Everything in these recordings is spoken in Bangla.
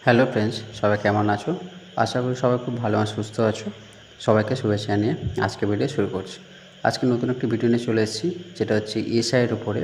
হ্যালো ফ্রেন্ডস, সবাই কেমন আছো? আশা করি সবাই খুব ভালো আর সুস্থ আছো। সবাইকে শুভেচ্ছা নিয়ে আজকে ভিডিও শুরু করছি। আজকে নতুন একটি ভিডিও নিয়ে চলে এসেছি, যেটা হচ্ছে ইএসআইয়ের উপরে।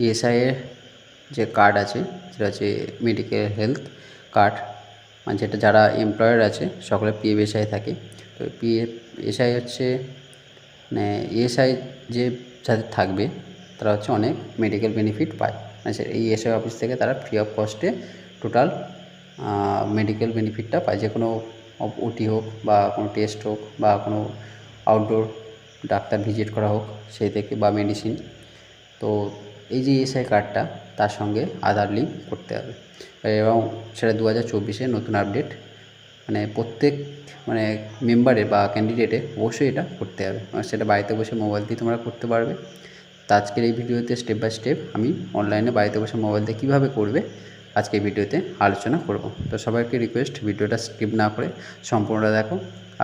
ইএসআইয়ের যে কার্ড আছে সেটা হচ্ছে মেডিকেল হেলথ কার্ড, মানে যেটা যারা এমপ্লয়ার আছে সকলে পিএফএসআই থাকে। তো পিএফএসআই হচ্ছে মানে ইএসআই যে যাদের থাকবে তারা হচ্ছে অনেক মেডিকেল বেনিফিট পায়। মানে এই ইএসআই অফিস থেকে তারা ফ্রি অফ কস্টে টোটাল মেডিকেল বেনিফিটটা পায়। যে কোনো ওটি হোক বা কোনো টেস্ট হোক বা কোনো আউটডোর ডাক্তার ভিজিট করা হোক সেই থেকে, বা মেডিসিন। তো এই যে ইএসআই কার্ডটা, তার সঙ্গে আধার লিঙ্ক করতে হবে, এবং সেটা 2024 নতুন আপডেট। মানে প্রত্যেক মেম্বারে বা ক্যান্ডিডেটে অবশ্যই এটা করতে হবে। সেটা বাড়িতে বসে মোবাইল দিয়ে তোমরা করতে পারবে। তো আজকের এই ভিডিওতে স্টেপ বাই স্টেপ আমি অনলাইনে বাড়িতে বসে মোবাইল দিয়ে কীভাবে করবে আজকে এই ভিডিওতে আলোচনা করব। তো সবাইকে রিকোয়েস্ট, ভিডিওটা স্কিপ না করে সম্পূর্ণটা দেখো।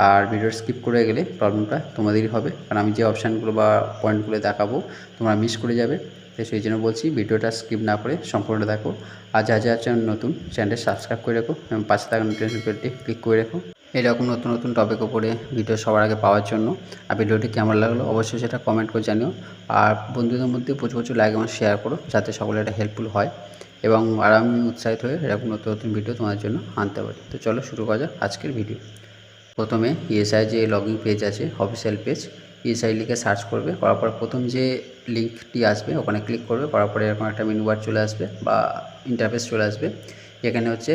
আর ভিডিওটা স্কিপ করে গেলে প্রবলেমটা তোমাদেরই হবে, কারণ আমি যে অপশানগুলো বা পয়েন্টগুলো দেখাবো তোমরা মিস করে যাবে। তো সেই জন্য বলছি, ভিডিওটা স্কিপ না করে সম্পূর্ণটা দেখো। আর যা নতুন চ্যানেলটি সাবস্ক্রাইব করে রেখো এবং পাশে থাকা নোটিফিকেশন বেলটি ক্লিক করে রেখো, এরকম নতুন নতুন টপিক উপরে ভিডিও সবার আগে পাওয়ার জন্য। আর ভিডিওটি কেমন লাগলো অবশ্যই সেটা কমেন্ট করে জানিও। আর বন্ধুদের মধ্যে প্রচুর প্রচুর লাইক এবং শেয়ার করো, যাতে সকলে এটা হেল্পফুল হয় এবং আর আমি উৎসাহিত হয়ে এরকম নতুন নতুন ভিডিও তোমাদের জন্য আনতে পারি। তো চলো শুরু করা যাক আজকের ভিডিও। প্রথমে ইএসআই যে লগইন পেজ আছে, অফিসিয়াল পেজ, ইএসআই লিখে সার্চ করবে। করার পর প্রথম যে লিঙ্কটি আসবে ওখানে ক্লিক করবে। করার পরে এরকম একটা মেনু বার চলে আসবে বা ইন্টারফেস চলে আসবে। এখানে হচ্ছে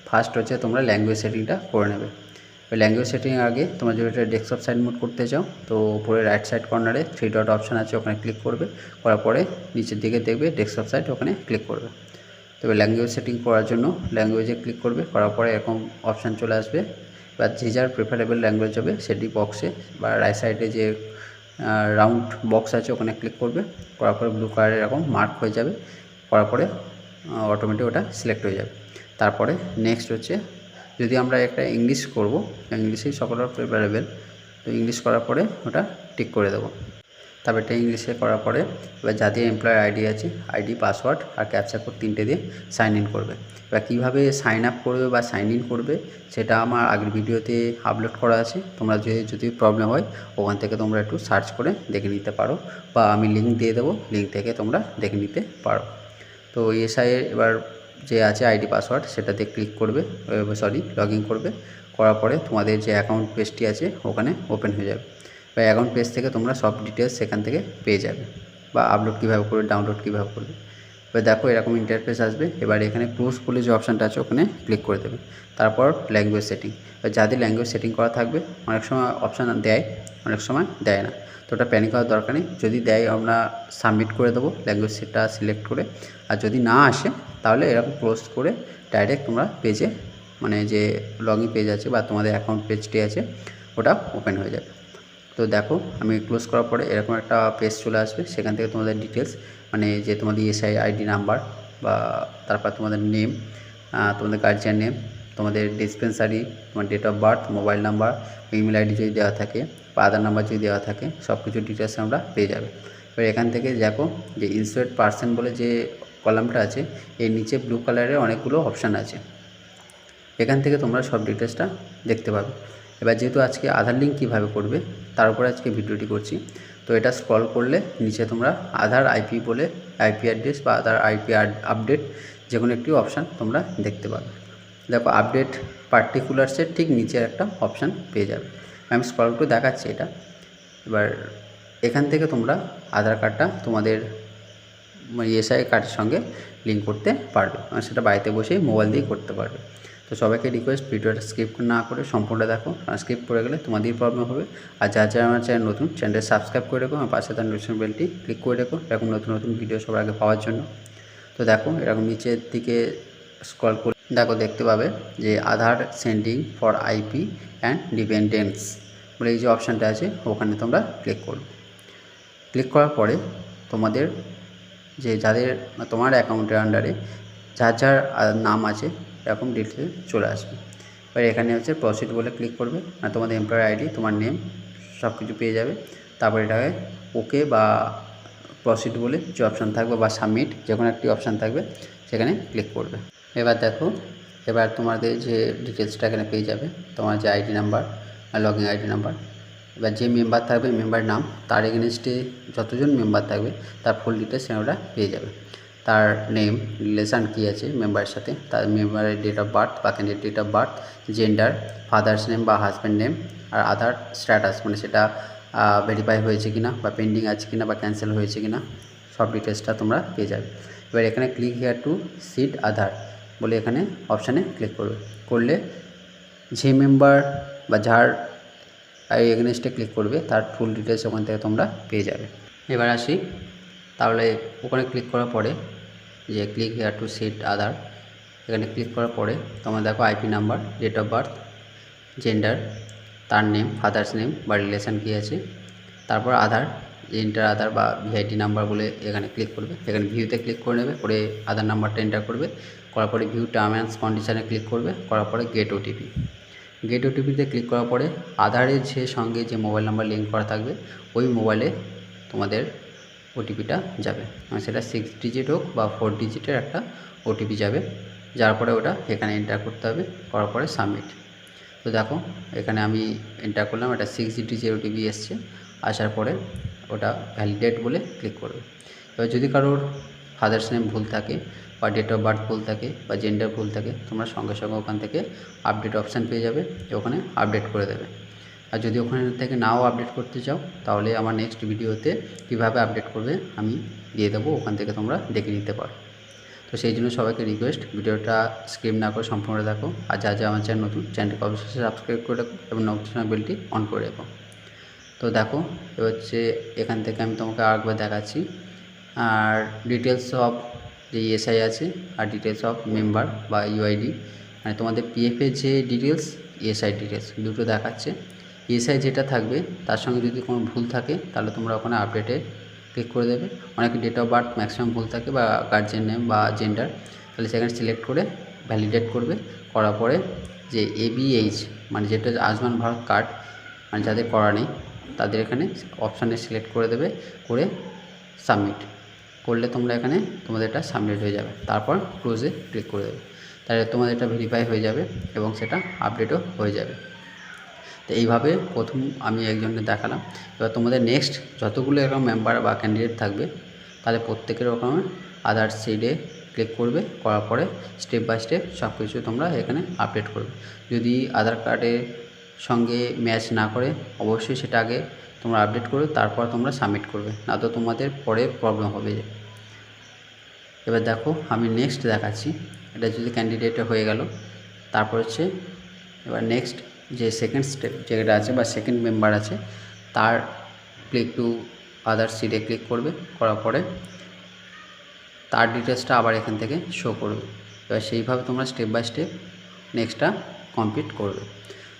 ফার্স্ট হচ্ছে তোমরা ল্যাঙ্গুয়েজ সেটিংটা করে নেবে। ওই ল্যাঙ্গুয়েজ সেটিং আগে তোমরা যদি এটা ডেস্কটপ সাইড মোড করতে চাও, তো উপরে রাইট সাইড কর্নারে 3 ডট অপশান আছে, ওখানে ক্লিক করবে। করার পরে নিচের দিকে দেখবে ডেস্কটপ সাইড, ওখানে ক্লিক করবে। তবে ল্যাঙ্গুয়েজ সেটিং করার জন্য ল্যাঙ্গুয়েজে ক্লিক করবে। করার পরে এরকম অপশান চলে আসবে, বা যে যার প্রেফারেবল ল্যাঙ্গুয়েজ হবে সেটি বক্সে বা রাইট সাইডে যে রাউন্ড বক্স আছে ওখানে ক্লিক করবে। করার পরে ব্লু কালার এরকম মার্ক হয়ে যাবে। করার পরে অটোমেটিক ওটা সিলেক্ট হয়ে যাবে। তারপরে নেক্সট হচ্ছে, যদি আমরা একটা ইংলিশ করব, ইংলিশেই সকলের প্রেফারেবল, তো ইংলিশ করার পরে ওটা টিক করে দেবো। তারপর এটা ইংলিশে করার পরে এবার যাদের এমপ্লয়ার আইডি আছে, আইডি, পাসওয়ার্ড আর ক্যাপচা কোড 3টে দিয়ে সাইন ইন করবে। এবার কীভাবে সাইন আপ করবে বা সাইন ইন করবে সেটা আমার আগের ভিডিওতে আপলোড করা আছে। তোমরা যদি প্রবলেম হয় ওখান থেকে তোমরা একটু সার্চ করে দেখে নিতে পারো, বা আমি লিঙ্ক দিয়ে দেবো, লিঙ্ক থেকে তোমরা দেখে নিতে পারো। তো ইএসআইয়ের এবার যে আছে আইডি পাসওয়ার্ড সেটাতে ক্লিক করবে, লগ ইন করবে। করার পরে তোমাদের যে অ্যাকাউন্ট পেজটি আছে ওখানে ওপেন হয়ে যাবে, বা অ্যাকাউন্ট পেজ থেকে তোমরা সব ডিটেলস সেখান থেকে পেয়ে যাবে, বা আপলোড কীভাবে করবে, ডাউনলোড কীভাবে করবে। এবার দেখো এরকম ইন্টারফেস আসবে। এবার এখানে ক্লোজ বলে যে অপশানটা আছে ওখানে ক্লিক করে দেবে। তারপর ল্যাঙ্গুয়েজ সেটিং, এবার যাদের ল্যাঙ্গুয়েজ সেটিং করা থাকবে, অনেক সময় অপশান দেয়, অনেক সময় দেয় না, তো ওটা প্যানিক করার দরকার নেই। যদি দেয় আমরা সাবমিট করে দেবো ল্যাঙ্গুয়েজ সেটা সিলেক্ট করে। আর যদি না আসে তাহলে এরকম ক্লোজ করে ডাইরেক্ট তোমরা পেজে, মানে যে লগ ইন পেজ আছে বা তোমাদের অ্যাকাউন্ট পেজটি আছে ওটা ওপেন হয়ে যাবে। তো দেখো আমি ক্লোজ করার পরে এরকম একটা পেজ চলে আসবে। সেখান থেকে তোমাদের ডিটেলস, মানে যে তোমাদের ইএসআই আইডি নাম্বার, বা তারপর তোমাদের নেম, তোমাদের গার্জিয়ান নেম, তোমাদের ডিসপেন্সারি, তোমার date of birth, mobile number, email ID যদি দেওয়া থাকে বা আধার নাম্বার যদি দেওয়া থাকে, সব কিছু ডিটেলস আমরা পেয়ে যাবে। এবার এখান থেকে দেখো যে ইনসার্ট পার্সন বলে যে কলামটা আছে, এর নিচে ব্লু কালারের অনেকগুলো অপশান আছে, এখান থেকে তোমরা সব ডিটেলসটা দেখতে পাবে। এবার যেহেতু আজকে আধার লিঙ্ক কীভাবে করবে তার উপরে আজকে ভিডিওটি করছি, তো এটা স্ক্রল করলে নিচে তোমরা আধার আইপি বলে আইপি অ্যাড্রেস বা আধার আইপি আপডেট যে কোনো একটি অপশান তোমরা দেখতে পাবে। দেখো আপডেট পার্টিকুলার্সের ঠিক নিচের একটা অপশান পেয়ে যাবে। আমি স্ক্রল করে দেখাচ্ছি এটা। এবার এখান থেকে তোমরা আধার কার্ডটা তোমাদের ইএসআই কার্ডের সঙ্গে লিঙ্ক করতে পারবে, সেটা বাড়িতে বসেই মোবাইল দিয়ে করতে পারবে। তো সবাইকে রিকোয়েস্ট, ভিডিওটা স্কিপ না করে সম্পূর্ণ দেখো, আর স্কিপ করে গেলে তোমাদেরই প্রবলেম হবে। আর যারা আমার চ্যানেল নতুন, চ্যানেলটা সাবস্ক্রাইব করে রেখো, আমার পাশে তার নোটিফিকেশন বেলটি ক্লিক করে রেখো এরকম নতুন নতুন ভিডিও সবার আগে পাওয়ার জন্য। তো দেখো এরকম নিচের দিকে স্ক্রল করে দেখো দেখতে পাবে যে Aadhaar sending for IP and dependence বলে এই যে অপশানটা আছে ওখানে তোমরা ক্লিক করো। ক্লিক করার পরে তোমাদের যে যাদের তোমার অ্যাকাউন্টের আন্ডারে যার যার নাম আছে এরকম ডিটেলস চলে আসবে। এবার এখানে হচ্ছে প্রসিড বলে ক্লিক করবে, আর তোমাদের এমপ্লয়ার আইডি, তোমার নেম সব কিছু পেয়ে যাবে। তারপর এটাকে ওকে বা প্রসিড বলে যে অপশান থাকবে বা সাবমিট যে কোনো একটি অপশান থাকবে সেখানে ক্লিক করবে। এবার দেখো এবার তোমাদের যে ডিটেলসটা এখানে পেয়ে যাবে, তোমার যে আইডি নাম্বার আর লগইন আইডি নাম্বার। এবার যে মেম্বার থাকবে মেম্বার নাম, তার এগেনস্টে যতজন মেম্বার থাকবে তার ফুল ডিটেলস ওটা পেয়ে যাবে। তার নেম, রিলেশান কী আছে মেম্বারের সাথে, তার মেম্বারের ডেট অফ বার্থ বা candidate date of birth, gender, father's name বা হাজব্যান্ড নেম, আর আধার স্ট্যাটাস মানে সেটা ভেরিফাই হয়েছে কিনা বা পেন্ডিং আছে কিনা বা ক্যান্সেল হয়েছে কিনা, সব ডিটেলসটা তোমরা পেয়ে যাবে। এবার এখানে ক্লিক হিয়ার টু সিট আধার বলে এখানে অপশানে ক্লিক করবে। করলে যে মেম্বার বা যার এগেনস্টে ক্লিক করবে তার ফুল ডিটেলস ওখান থেকে তোমরা পেয়ে যাবে। এবার আসি, তাহলে ওখানে ক্লিক করার পরে যে click here to seed Aadhaar, এখানে ক্লিক করার পরে তোমরা দেখো IP number, date of birth, gender, তার নেম, ফাদার্স নেম বা রিলেশান কী আছে, তারপর আধার, এন্টার আধার বা ভিআইডি নাম্বার বলে এখানে ক্লিক করবে। এখানে ভিউতে ক্লিক করে নেবে, করে আধার নাম্বারটা এন্টার করবে, করার পরে ভিউ টার্ম অ্যান্ড কন্ডিশানে ক্লিক করবে, করার পরে গেট ওটিপি। গেট ওটিপিতে ক্লিক করার পরে আধারের যে সঙ্গে যে মোবাইল নাম্বার লিঙ্ক করা থাকবে ওই মোবাইলে তোমাদের ওটিপিটা যাবে, সেটা 6 ডিজিট হোক বা 4 ডিজিটের একটা ওটিপি যাবে, যার পরে ওটা এখানে এন্টার করতে হবে, করার পরে সাবমিট। তো দেখো এখানে আমি এন্টার করলাম, এটা 6 ডিজিটের ওটিপি এসছে, আসার পরে ওটা ভ্যালিডেট বলে ক্লিক করবে। এবার যদি কারোর ফাদার্স নেম ভুল থাকে বা ডেট অফ বার্থ ভুল থাকে বা জেন্ডার ভুল থাকে, তোমরা সঙ্গে সঙ্গে ওখান থেকে আপডেট অপশান পেয়ে যাবে, ওখানে আপডেট করে দেবে। আর যদি ওখানে থেকে নাও আপডেট করতে চাও তাহলে আমার নেক্সট ভিডিওতে কীভাবে আপডেট করবে আমি দিয়ে দেবো, ওখান থেকে তোমরা দেখে নিতে পারো। তো সেই জন্য সবাইকে রিকোয়েস্ট, ভিডিওটা স্কিপ না করে সম্পূর্ণ দেখো, আর যা যা আমার চ্যানেল নতুন, চ্যানেলটিকে অবশ্যই সাবস্ক্রাইব করে রাখো এবং নোটিফিকেশন বেলটি অন করে রাখো। তো দেখো এবার হচ্ছে এখান থেকে আমি তোমাকে আরেকবার দেখাচ্ছি, আর ডিটেলস অফ যে ইএসআই আছে আর ডিটেলস অফ মেম্বার বা ইউআইডি, মানে তোমাদের পিএফের যে ডিটেলস, ইএসআই ডিটেলস দুটো দেখাচ্ছে। ইএসআই যেটা থাকবে তার সঙ্গে যদি কোনো ভুল থাকে তাহলে তোমরা ওখানে আপডেটে ক্লিক করে দেবে। অনেকে ডেট অফ বার্থ ম্যাক্সিমাম ভুল থাকে বা গার্জিয়ান নেম বা জেন্ডার, তাহলে সেখানে সিলেক্ট করে ভ্যালিডেট করবে, করার পরে যে এবিএইচ মানে যেটা আয়ুষ্মান ভারত কার্ড, মানে যাদের করা নেই তাদের এখানে অপশানে সিলেক্ট করে দেবে, করে সাবমিট করলে তোমরা এখানে তোমাদের এটা সাবমিট হয়ে যাবে, তারপর ক্লোজে ক্লিক করে দেবে, তাহলে তোমাদের এটা ভেরিফাই হয়ে যাবে এবং সেটা আপডেটও হয়ে যাবে। তো এইভাবে প্রথম আমি একজনকে দেখালাম। এবার তোমাদের নেক্সট যতগুলো এরকম মেম্বার বা ক্যান্ডিডেট থাকবে তাহলে প্রত্যেকের রকমের আধার সিডে ক্লিক করবে, করার পরে স্টেপ বাই স্টেপ সব কিছু তোমরা এখানে আপডেট করবে। যদি আধার কার্ডের সঙ্গে ম্যাচ না করে অবশ্যই সেটা আগে তোমরা আপডেট করবে, তারপর তোমরা সাবমিট করবে, না তো তোমাদের পরে প্রবলেম হবে। এবার দেখো আমি নেক্সট দেখাচ্ছি, এটা যদি ক্যান্ডিডেটে হয়ে গেল, তারপর হচ্ছে এবার নেক্সট যে সেকেন্ড স্টেপ যেটা আছে বা সেকেন্ড মেম্বার আছে তার ক্লিক টু আদার সিডে ক্লিক করবে, করার পরে তার ডিটেলসটা আবার এখান থেকে শো করবে। এবার সেইভাবে তোমরা স্টেপ বাই স্টেপ নেক্সটটা কমপ্লিট করবে।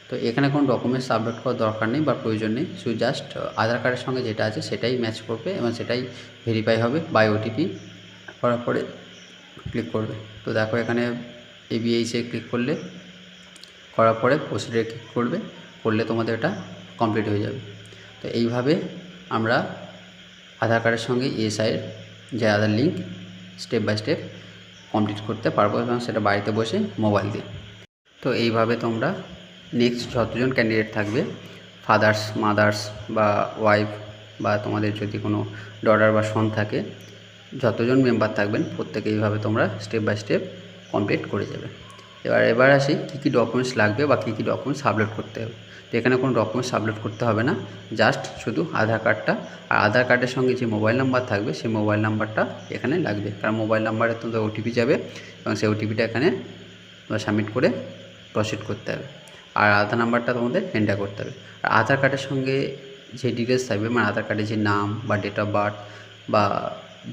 তো এখানে কোনো ডকুমেন্টস আপলোড করার দরকার নেই বা প্রয়োজন নেই, শুধু জাস্ট আধার কার্ডের সঙ্গে যেটা আছে সেটাই ম্যাচ করবে এবং সেটাই ভেরিফাই হবে বাই ওটিপি, করার পরে ক্লিক করবে। তো দেখো এখানে এবিএইচে ক্লিক করলে, করার পরে প্রসিডিউরে ক্লিক করবে, করলে তোমাদের এটা কমপ্লিট হয়ে যাবে। তো এইভাবে আমরা আধার কার্ডের সঙ্গে ইএসআইয়ের যে Aadhaar link step by step complete করতে পারবো এবং সেটা বাড়িতে বসে মোবাইল দিয়ে। তো এইভাবে তোমরা নেক্সট যতজন ক্যান্ডিডেট থাকবে, ফাদার্স, মাদার্স বা ওয়াইফ বা তোমাদের যদি কোনো ডটার বা সন থাকে, যতজন মেম্বার থাকবেন প্রত্যেকে এইভাবে তোমরা স্টেপ বাই স্টেপ কমপ্লিট করে যাবে। এবার আসি কী কী ডকুমেন্টস লাগবে বা কী কী ডকুমেন্টস আপলোড করতে হবে। তো এখানে কোনো ডকুমেন্টস আপলোড করতে হবে না, জাস্ট শুধু আধার কার্ডটা, আর আধার কার্ডের সঙ্গে যে মোবাইল নাম্বার থাকবে সেই মোবাইল নাম্বারটা এখানে লাগবে, কারণ মোবাইল নাম্বারে তোমাদের ওটিপি যাবে এবং সেই ওটিপিটা এখানে তোমরা সাবমিট করে প্রসিড করতে হবে, আর আধার নাম্বারটা তোমাদের এন্টার করতে হবে। আর আধার কার্ডের সঙ্গে যে ডিটেলস থাকবে, মানে আধার কার্ডে যে নাম বা ডেট অফ বার্থ বা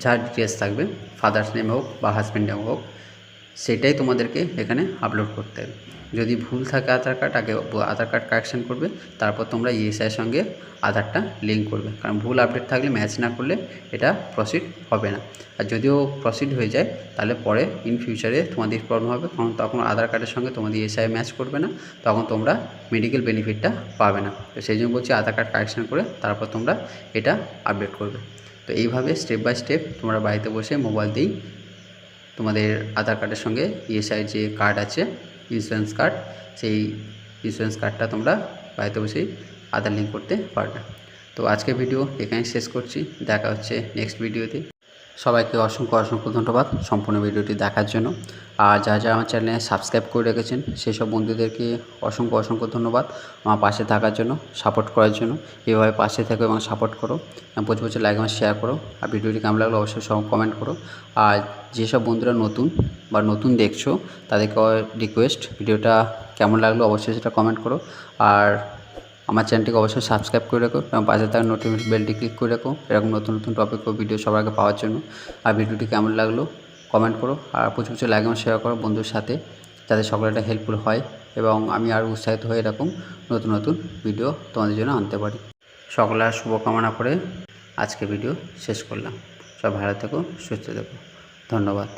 যা ডিটেলস থাকবে, ফাদার্স নেম হোক বা হাজব্যান্ড নেম হোক, সেটাই তোমাদেরকে এখানে আপলোড করতে হবে। যদি ভুল থাকে আধার কার্ড, আগে আধার কার্ড কারেকশান করবে, তারপর তোমরা ইএসআইয়ের সঙ্গে আধারটা লিঙ্ক করবে, কারণ ভুল আপডেট থাকলে ম্যাচ না করলে এটা প্রসিড হবে না। আর যদিও প্রসিড হয়ে যায় তাহলে পরে ইন ফিউচারে তোমাদের প্রবলেম হবে, কারণ তখন আধার কার্ডের সঙ্গে তোমাদের ইএসআই ম্যাচ করবে না, তখন তোমরা মেডিকেল বেনিফিটটা পাবে না। তো সেই জন্য বলছি আধার কার্ড কারেকশান করে তারপর তোমরা এটা আপডেট করবে। তো এইভাবে স্টেপ বাই স্টেপ তোমরা বাড়িতে বসে মোবাইল দিয়েই তোমাদের আধার কার্ডের সঙ্গে ইএসআইয়ের যে কার্ড আছে, ইন্স্যুরেন্স কার্ড, সেই ইন্স্যুরেন্স কার্ডটা তোমরা বাড়িতে বসেই আধার লিঙ্ক করতে পারবে। তো আজকের ভিডিও এখানেই শেষ করছি, দেখা হচ্ছে নেক্সট ভিডিওতে। সবাইকে অসংখ্য ধন্যবাদ সম্পূর্ণ ভিডিওটি দেখার জন্য। আর যারা আমার চ্যানেলে সাবস্ক্রাইব করে রেখেছেন সেই সব বন্ধুদেরকে অসংখ্য ধন্যবাদ আমার পাশে থাকার জন্য, সাপোর্ট করার জন্য। এভাবে পাশে থেকো এবং সাপোর্ট করো, প্রচুর লাইক এবং শেয়ার করো। আর ভিডিওটি কেমন লাগলো অবশ্যই সব কমেন্ট করো। আর যেসব বন্ধুরা নতুন দেখছো তাদেরকে রিকোয়েস্ট, ভিডিওটা কেমন লাগলো অবশ্যই সেটা কমেন্ট করো। আর আমার চ্যানেলটিকে অবশ্যই সাবস্ক্রাইব করে রাখো এবং পাশে থাকা নোটিফিকেশন বেলটি ক্লিক করে রাখো এরকম নতুন টপিক ও ভিডিও সবার আগে পাওয়ার জন্য। আর ভিডিওটি কেমন লাগলো কমেন্ট করো, আর প্রচুর লাইক এবং শেয়ার করো বন্ধুর সাথে, যাতে সকলেটা হেল্পফুল হয় এবং আমি আরও উৎসাহিত হয়ে এরকম নতুন ভিডিও তোমাদের জন্য আনতে পারি। সকলের শুভকামনা করে আজকে ভিডিও শেষ করলাম। সব ভালো থেকো, সুস্থ থেকো, ধন্যবাদ।